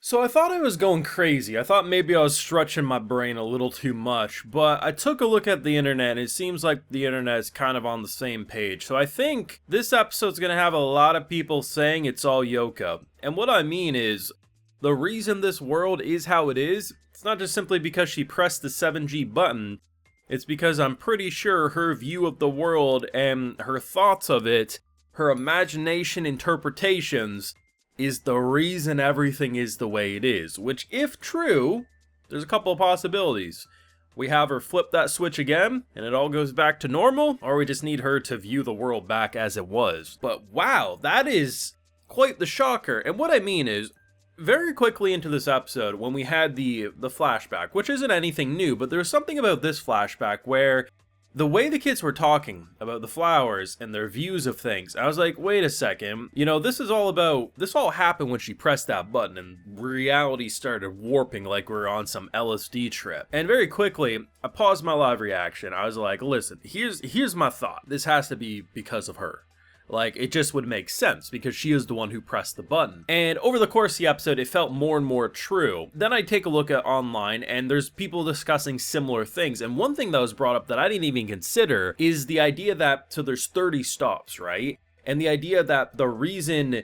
So I thought I was going crazy. I thought maybe I was stretching my brain a little too much, but I took a look at the internet and it seems like the internet is kind of on the same page. So I think this episode's gonna have a lot of people saying it's all Youka. And what I mean is, the reason this world is how it is, it's not just simply because she pressed the 7G button, it's because I'm pretty sure her view of the world and her thoughts of it, her imagination interpretations, is the reason everything is the way it is. Which, if true, there's a couple of possibilities. We have her flip that switch again, and it all goes back to normal, or we just need her to view the world back as it was. But wow, that is quite the shocker. And what I mean is, very quickly into this episode, when we had the flashback, which isn't anything new, but there was something about this flashback where the way the kids were talking about the flowers and their views of things, I was like, wait a second, this all happened when she pressed that button and reality started warping like we were on some LSD trip. And very quickly, I paused my live reaction. I was like, listen, here's my thought. This has to be because of her. Like, it just would make sense because she is the one who pressed the button. And over the course of the episode, it felt more and more true. Then I take a look at online and there's people discussing similar things. And one thing that was brought up that I didn't even consider is the idea that, so there's 30 stops, right? And the idea that the reason,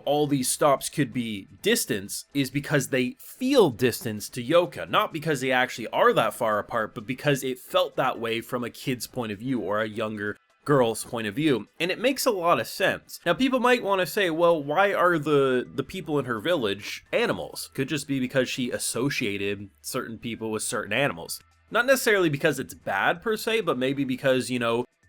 all these stops could be distance is because they feel distance to Youka. Not because they actually are that far apart, but because it felt that way from a kid's point of view or a younger girl's point of view, and it makes a lot of sense. Now, people might want to say, well, why are the people in her village animals? Could just be because she associated certain people with certain animals. Not necessarily because it's bad per se, but maybe because,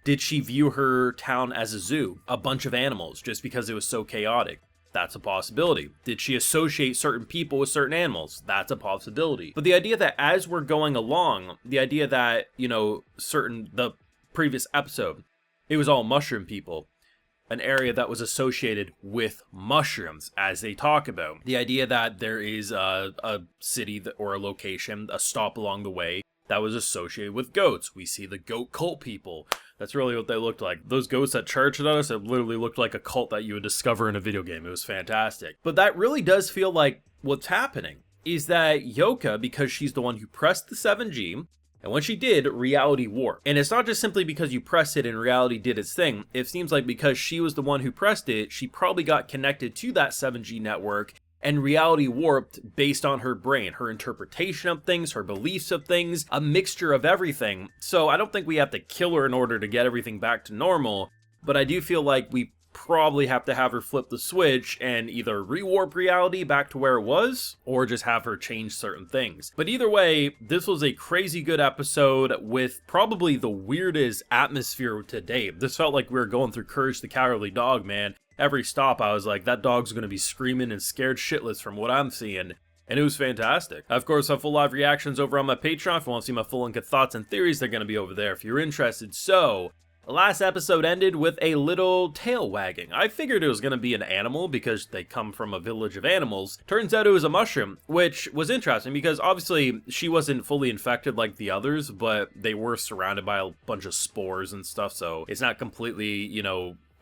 did she view her town as a zoo? A bunch of animals, just because it was so chaotic? That's a possibility. Did she associate certain people with certain animals? That's a possibility. But the idea that as we're going along, the idea that, the previous episode, it was all mushroom people, an area that was associated with mushrooms, as they talk about. The idea that there is a city or a location, a stop along the way, that was associated with goats. We see the goat cult people. That's really what they looked like. Those goats that charged at us, it literally looked like a cult that you would discover in a video game. It was fantastic. But that really does feel like what's happening is that Youka, because she's the one who pressed the 7G, and when she did, reality warped. And it's not just simply because you pressed it and reality did its thing. It seems like because she was the one who pressed it, she probably got connected to that 7G network, and reality warped based on her brain, her interpretation of things, her beliefs of things, a mixture of everything. So I don't think we have to kill her in order to get everything back to normal, but I do feel like we probably have to have her flip the switch and either rewarp reality back to where it was, or just have her change certain things. But either way, this was a crazy good episode with probably the weirdest atmosphere to date. This felt like we were going through Courage the Cowardly Dog, man. Every stop I was like, that dog's gonna be screaming and scared shitless from what I'm seeing. And it was fantastic. Of course, I have full live reactions over on my Patreon. If you want to see my full length thoughts and theories, they're gonna be over there if you're interested. So, the last episode ended with a little tail wagging. I figured it was going to be an animal because they come from a village of animals. Turns out it was a mushroom, which was interesting because obviously she wasn't fully infected like the others, but they were surrounded by a bunch of spores and stuff, so it's not completely,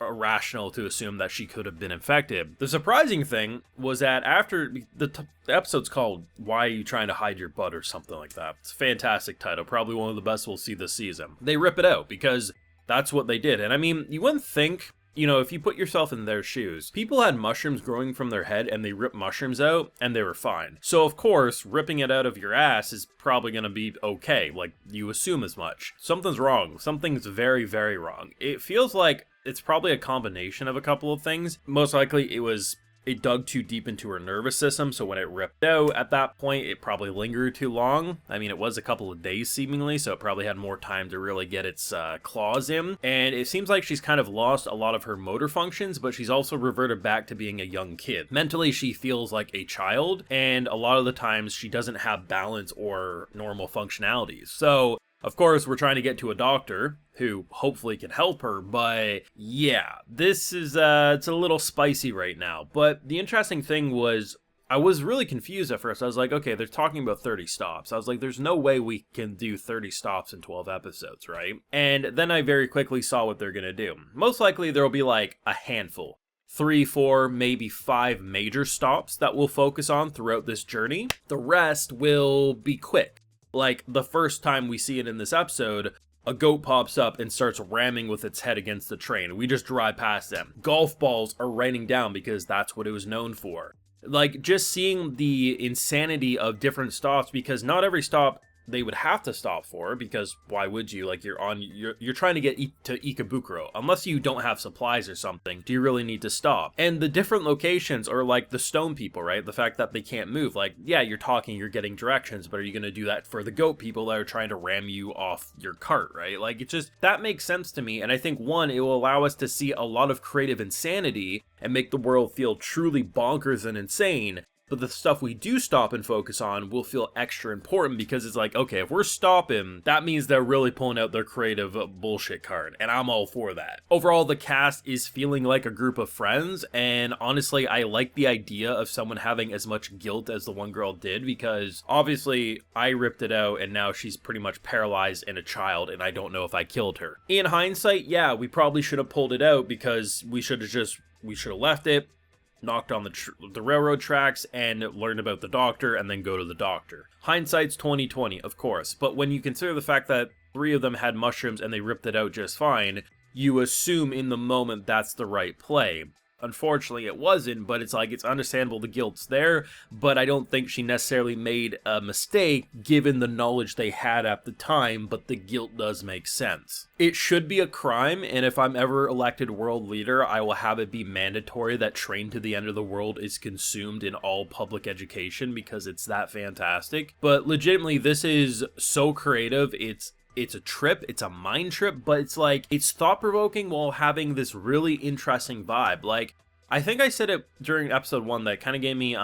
irrational to assume that she could have been infected. The surprising thing was that after the episode's called Why Are You Trying to Hide Your Butt or something like that. It's a fantastic title, probably one of the best we'll see this season. They rip it out because that's what they did. And I mean, you wouldn't think, if you put yourself in their shoes, people had mushrooms growing from their head and they ripped mushrooms out and they were fine. So of course, ripping it out of your ass is probably going to be okay. Like, you assume as much. Something's wrong. Something's very, very wrong. It feels like it's probably a combination of a couple of things. Most likely it dug too deep into her nervous system, so when it ripped out at that point, it probably lingered too long. I mean, it was a couple of days seemingly, so it probably had more time to really get its claws in. And it seems like she's kind of lost a lot of her motor functions, but she's also reverted back to being a young kid. Mentally, she feels like a child, and a lot of the times she doesn't have balance or normal functionalities. So of course, we're trying to get to a doctor who hopefully can help her, but yeah, this is, it's a little spicy right now. But the interesting thing was, I was really confused at first. I was like, okay, they're talking about 30 stops. I was like, there's no way we can do 30 stops in 12 episodes, right? And then I very quickly saw what they're gonna do. Most likely, there'll be like a handful. 3, 4, maybe 5 major stops that we'll focus on throughout this journey. The rest will be quick. Like the first time we see it in this episode, a goat pops up and starts ramming with its head against the train. We just drive past them. Golf balls are raining down because that's what it was known for. Like, just seeing the insanity of different stops, because not every stop they would have to stop for, because why would you? Like, you're trying to get to Ikebukuro. Unless you don't have supplies or something, do you really need to stop? And the different locations are like the stone people, right? The fact that they can't move. Like, yeah, you're talking, you're getting directions, but are you going to do that for the goat people that are trying to ram you off your cart, right? Like, it just, that makes sense to me. And I think, one, it will allow us to see a lot of creative insanity and make the world feel truly bonkers and insane. But the stuff we do stop and focus on will feel extra important, because it's like, okay, if we're stopping, that means they're really pulling out their creative bullshit card, and I'm all for that. Overall, the cast is feeling like a group of friends, and honestly, I like the idea of someone having as much guilt as the one girl did, because obviously I ripped it out and now she's pretty much paralyzed and a child, and I don't know if I killed her. In hindsight, yeah, we probably should have pulled it out, because we should have left it, knocked on the railroad tracks and learned about the doctor and then go to the doctor. Hindsight's 20/20, of course, but when you consider the fact that 3 of them had mushrooms and they ripped it out just fine, you assume in the moment that's the right play. Unfortunately, it wasn't, but it's like, it's understandable the guilt's there, but I don't think she necessarily made a mistake given the knowledge they had at the time, but the guilt does make sense. It should be a crime, and if I'm ever elected world leader, I will have it be mandatory that Train to the End of the World is consumed in all public education, because it's that fantastic. But legitimately, this is so creative. It's a trip, it's a mind trip, but it's like, it's thought-provoking while having this really interesting vibe. Like, I think I said it during episode 1 that kind of gave me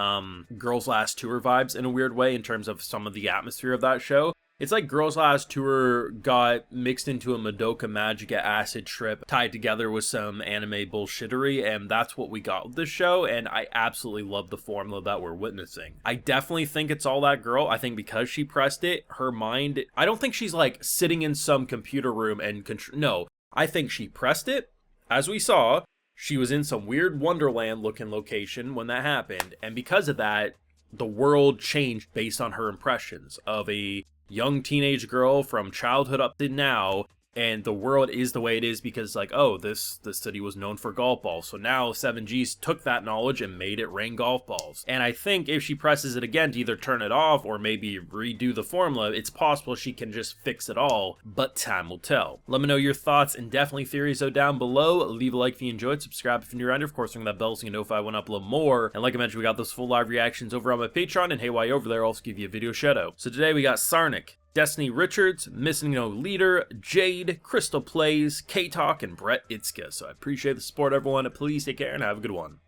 Girls Last Tour vibes in a weird way in terms of some of the atmosphere of that show. It's like Girls Last Tour got mixed into a Madoka Magica acid trip tied together with some anime bullshittery, and that's what we got with this show, and I absolutely love the formula that we're witnessing. I definitely think it's all that girl. I think because she pressed it, her mind, I don't think she's like sitting in some computer room and no, I think she pressed it. As we saw, she was in some weird Wonderland looking location when that happened, and because of that, the world changed based on her impressions of a young teenage girl from childhood up to now, and the world is the way it is because, like, oh, this city was known for golf balls, so now 7Gs took that knowledge and made it rain golf balls. And I think if she presses it again to either turn it off or maybe redo the formula, it's possible she can just fix it all, but time will tell. Let me know your thoughts and definitely theories down below. Leave a like if you enjoyed, subscribe if you're new around here, of course ring that bell so you know if I want to upload more, and like I mentioned, we got those full live reactions over on my Patreon, and hey, while you're over there, I'll also give you a video shout out. So today we got Sarnik, Destiny Richards, Missing No Leader, Jade, Crystal Plays, K-Talk, and Brett Itzka. So I appreciate the support, everyone. Please take care and have a good one.